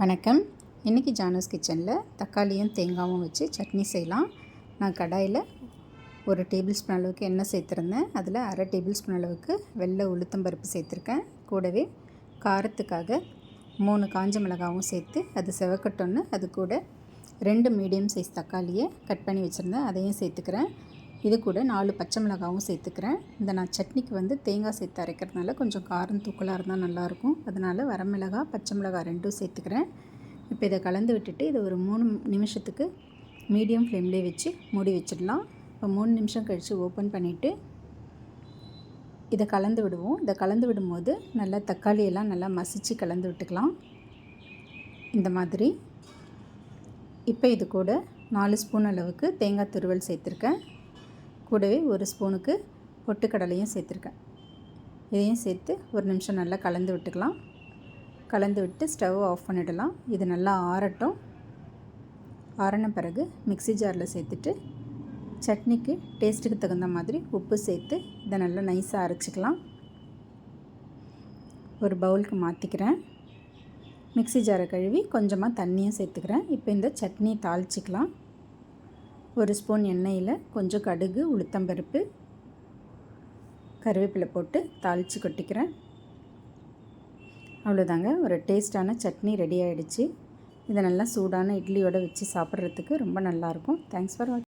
வணக்கம். இன்றைக்கி ஜானூஸ் கிச்சனில் தக்காளியும் தேங்காயும் வச்சு சட்னி செய்யலாம். நான் கடாயில் 1 டேபிள் ஸ்பூன் அளவுக்கு எண்ணெய் சேர்த்துருந்தேன். அதில் அரை டேபிள் ஸ்பூன் அளவுக்கு வெள்ளை உளுத்தம்பருப்பு சேர்த்துருக்கேன். கூடவே காரத்துக்காக 3 காஞ்ச மிளகாவும் சேர்த்து அது செவக்கட்டோன்னு அது கூட 2 மீடியம் சைஸ் தக்காளியை கட் பண்ணி வச்சுருந்தேன், அதையும் சேர்த்துக்கிறேன். இது கூட 4 பச்சை மிளகாவும் சேர்த்துக்கிறேன். நான் சட்னிக்கு தேங்காய் சேர்த்து அரைக்கிறதுனால கொஞ்சம் காரம் தூக்கலாக இருந்தால் நல்லாயிருக்கும். அதனால் வரமிளகாய் பச்சை மிளகாய் 2 சேர்த்துக்கிறேன். இப்போ இதை கலந்து விட்டுட்டு இதை ஒரு 3 நிமிஷத்துக்கு மீடியம் ஃப்ளேம்லேயே வச்சு மூடி வச்சிடலாம். இப்போ 3 நிமிஷம் கழித்து ஓப்பன் பண்ணிவிட்டு இதை கலந்து விடுவோம். இதை கலந்து விடும்போது நல்லா தக்காளியெல்லாம் நல்லா மசித்து கலந்து விட்டுக்கலாம். இந்த மாதிரி. இப்போ இது கூட 4 ஸ்பூன் அளவுக்கு தேங்காய் துருவல் சேர்த்துருக்கேன். கூடவே 1 ஸ்பூனுக்கு பொட்டுக்கடலையும் சேர்த்துருக்கேன். இதையும் சேர்த்து 1 நிமிஷம் நல்லா கலந்து விட்டுக்கலாம். கலந்து விட்டு ஸ்டவ் ஆஃப் பண்ணிடலாம். இது நல்லா ஆறட்டும். ஆறின பிறகு மிக்ஸி ஜாரில் சேர்த்துட்டு சட்னிக்கு டேஸ்ட்டுக்கு தகுந்த மாதிரி உப்பு சேர்த்து இதை நல்லா நைஸாக அரைச்சிக்கலாம். ஒரு பவுலுக்கு மாற்றிக்கிறேன். மிக்ஸி ஜாரை கழுவி கொஞ்சமாக தண்ணியும் சேர்த்துக்கிறேன். இப்போ இந்த சட்னி தாளிச்சிக்கலாம். 1 ஸ்பூன் எண்ணெயில் கொஞ்சம் கடுகு, உளுத்தம்பருப்பு, கருவேப்பிலை போட்டு தாளித்து கொட்டிக்கிறேன். அவ்வளோதாங்க, ஒரு டேஸ்ட்டான சட்னி ரெடி ஆகிடுச்சு. இதை நல்லா சூடான இட்லியோடு வச்சு சாப்பிட்றதுக்கு ரொம்ப நல்லாயிருக்கும். தேங்க்ஸ் ஃபார் வாட்சிங்.